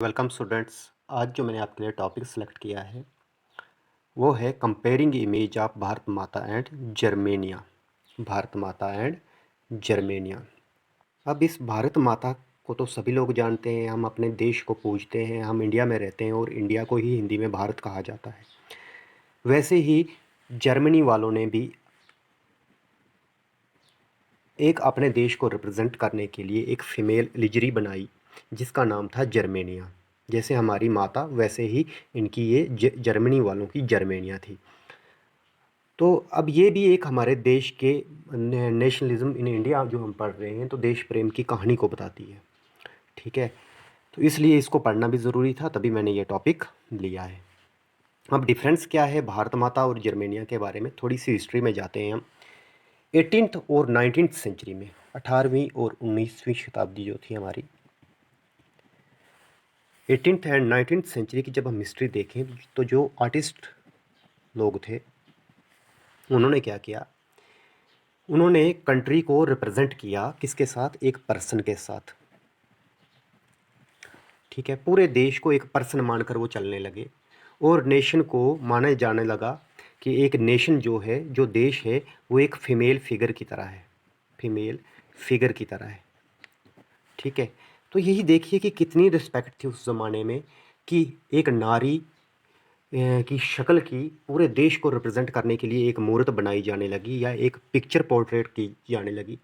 Welcome students. आज जो मैंने आपके लिए टॉपिक सेलेक्ट किया है वो है कंपेयरिंग इमेज ऑफ भारत माता एंड जर्मेनिया। भारत माता एंड जर्मेनिया। अब इस भारत माता को तो सभी लोग जानते हैं, हम अपने देश को पूजते हैं, हम इंडिया में रहते हैं और इंडिया को ही हिंदी में भारत कहा जाता है। वैसे ही जर्मनी वालों ने भी एक अपने देश को रिप्रेजेंट करने के लिए एक फ़ीमेल लिजरी बनाई जिसका नाम था जर्मेनिया। जैसे हमारी माता वैसे ही इनकी ये जर्मनी वालों की जर्मेनिया थी। तो अब ये भी एक हमारे देश के नेशनलिज्म इन इंडिया जो हम पढ़ रहे हैं तो देश प्रेम की कहानी को बताती है। ठीक है, तो इसलिए इसको पढ़ना भी ज़रूरी था, तभी मैंने ये टॉपिक लिया है। अब डिफरेंस क्या है भारत माता और जर्मेनिया के बारे में, थोड़ी सी हिस्ट्री में जाते हैं हम। 18th और 19th सेंचुरी में, 18वीं और 19वीं शताब्दी जो थी हमारी, 18th एंड 19th सेंचुरी की जब हम हिस्ट्री देखें तो जो आर्टिस्ट लोग थे उन्होंने क्या किया, उन्होंने कंट्री को रिप्रेजेंट किया किसके साथ, एक पर्सन के साथ। ठीक है, पूरे देश को एक पर्सन मानकर वो चलने लगे और नेशन को माना जाने लगा कि एक नेशन जो है, जो देश है, वो एक फीमेल फिगर की तरह है, फीमेल फिगर की तरह है। ठीक है, तो यही देखिए कि कितनी रिस्पेक्ट थी उस ज़माने में कि एक नारी की शक्ल की पूरे देश को रिप्रेजेंट करने के लिए एक मूर्त बनाई जाने लगी या एक पिक्चर पोर्ट्रेट की जाने लगी।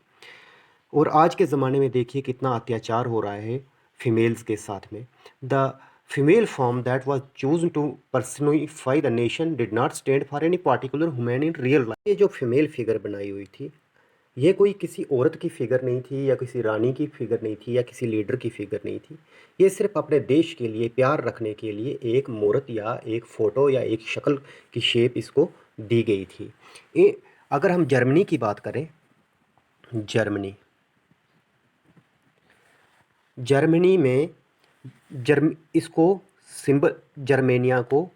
और आज के ज़माने में देखिए कितना अत्याचार हो रहा है फीमेल्स के साथ में। The female form that was chosen to personify the nation did not stand for any particular women in real life. ये जो फीमेल फिगर बनाई हुई थी, ये कोई किसी औरत की फिगर नहीं थी या किसी रानी की फिगर नहीं थी या किसी लीडर की फिगर नहीं थी। ये सिर्फ अपने देश के लिए प्यार रखने के लिए एक मूर्त या एक फ़ोटो या एक शक्ल की शेप इसको दी गई थी। अगर हम जर्मनी की बात करें, जर्मनी जर्मनी में इसको सिंबल, जर्मेनिया को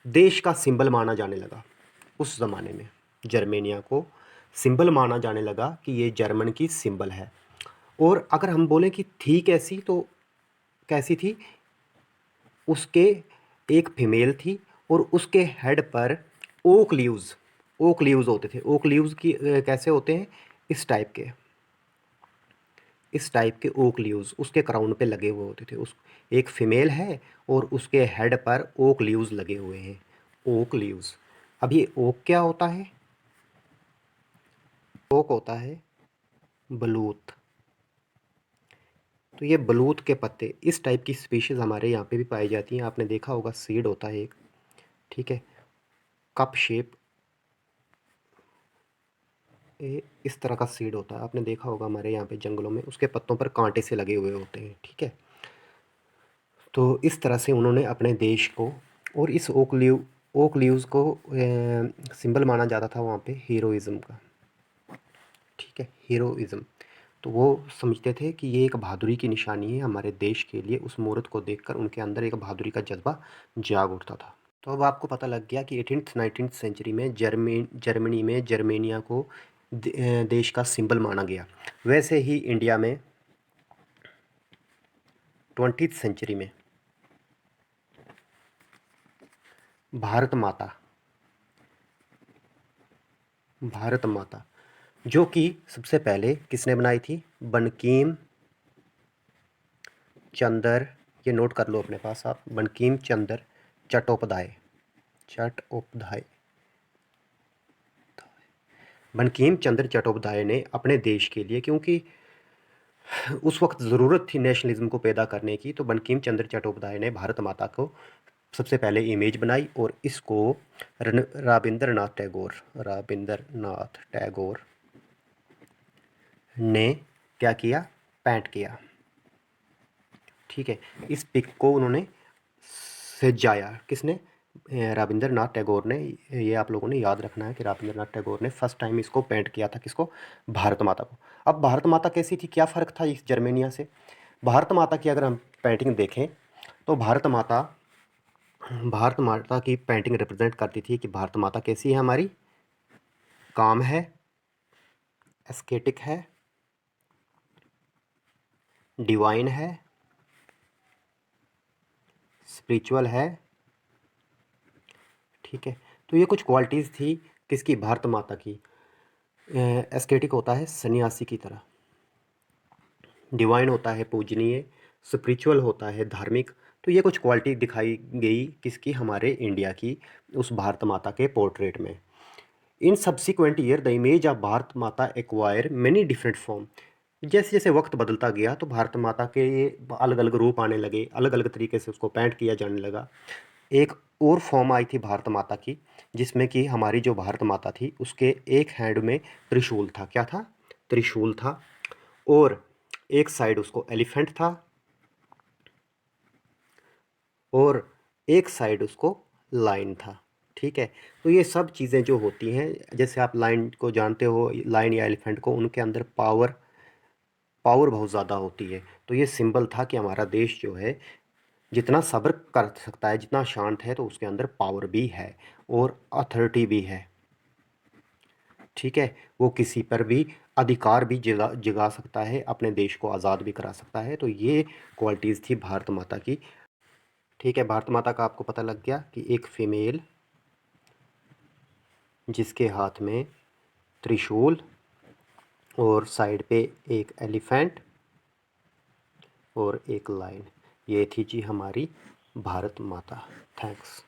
देश का सिंबल माना जाने लगा। उस ज़माने में जर्मेनिया को सिंबल माना जाने लगा कि ये जर्मन की सिंबल है। और अगर हम बोलें कि थी कैसी, तो कैसी थी, उसके एक फीमेल थी और उसके हेड पर ओक लीव्स होते थे। ओक लीव्स की कैसे होते हैं, इस टाइप के, इस टाइप के ओक लीव्स उसके क्राउन पे लगे हुए होते थे। उस एक फीमेल है और उसके हेड पर ओक लीव्स लगे हुए हैं, ओक लीव्स। अब ये ओक क्या होता है, ओक होता है बलूत। तो ये बलूत के पत्ते, इस टाइप की स्पीशीज़ हमारे यहाँ पे भी पाई जाती हैं। आपने देखा होगा सीड होता है एक, ठीक है, कप शेप, इस तरह का सीड होता है, आपने देखा होगा हमारे यहाँ पे जंगलों में, उसके पत्तों पर कांटे से लगे हुए होते हैं। ठीक है, तो इस तरह से उन्होंने अपने देश को, और इस ओक लीव्स को सिंबल माना जाता था वहाँ पे हीरोइज़्म का। ठीक है, हीरोइज़्म, तो वो समझते थे कि ये एक बहादुरी की निशानी है हमारे देश के लिए। उस मूर्त को देखकर उनके अंदर एक बहादुरी का जज्बा जाग उठता था। तो अब आपको पता लग गया कि 18th 19th सेंचुरी में जर्मनी में जर्मेनिया को देश का सिंबल माना गया। वैसे ही इंडिया में 20th सेंचुरी में भारत माता, भारत माता जो कि सबसे पहले किसने बनाई थी, बंकिम चंद्र, ये नोट कर लो अपने पास आप, बंकिम चंद्र चट्टोपाध्याय, चट्टोपाध्याय, बंकिम चंद्र चट्टोपाध्याय ने अपने देश के लिए, क्योंकि उस वक्त ज़रूरत थी नेशनलिज्म को पैदा करने की, तो बंकिम चंद्र चट्टोपाध्याय ने भारत माता को सबसे पहले इमेज बनाई और इसको रविंद्रनाथ टैगोर, रविंद्रनाथ टैगोर ने क्या किया, पेंट किया। ठीक है, इस पिक को उन्होंने सजाया, किसने, रविंद्रनाथ टैगोर ने। ये आप लोगों ने याद रखना है कि रविंद्रनाथ टैगोर ने फर्स्ट टाइम इसको पेंट किया था, किसको, भारत माता को। अब भारत माता कैसी थी, क्या फ़र्क था इस जर्मेनिया से। भारत माता की अगर हम पेंटिंग देखें तो भारत माता की पेंटिंग रिप्रेजेंट करती थी कि भारत माता कैसी है हमारी, काम है, एस्केटिक है, डिवाइन है, स्पिरिचुअल है, ठीक है। तो ये कुछ क्वालिटीज़ थी किसकी, भारत माता की। एस्थेटिक होता है सन्यासी की तरह, डिवाइन होता है पूजनीय, स्पिरिचुअल होता है धार्मिक। तो ये कुछ क्वालिटी दिखाई गई किसकी, हमारे इंडिया की उस भारत माता के पोर्ट्रेट में। In subsequent year the image of Bharat माता एक्वायर मेनी डिफरेंट फॉर्म। जैसे जैसे वक्त बदलता गया तो भारत माता के अलग अलग रूप आने लगे, अलग अलग तरीके से उसको पेंट किया जाने लगा। एक और फॉर्म आई थी भारत माता की, जिसमें कि हमारी जो भारत माता थी उसके एक हैंड में त्रिशूल था। क्या था, त्रिशूल था। और एक साइड उसको एलिफेंट था, और एक साइड उसको लाइन था, ठीक है। तो ये सब चीज़ें जो होती हैं, जैसे आप लाइन को जानते हो, लाइन या एलिफेंट को, उनके अंदर पावर पावर बहुत ज़्यादा होती है। तो ये सिंबल था कि हमारा देश जो है जितना सब्र कर सकता है, जितना शांत है, तो उसके अंदर पावर भी है और अथॉरिटी भी है, ठीक है। वो किसी पर भी अधिकार भी जगा सकता है, अपने देश को आज़ाद भी करा सकता है। तो ये क्वालिटीज़ थी भारत माता की, ठीक है। भारत माता का आपको पता लग गया कि एक फीमेल जिसके हाथ में त्रिशूल और साइड पे एक एलिफेंट और एक लाइन, ये थी जी हमारी भारत माता। थैंक्स।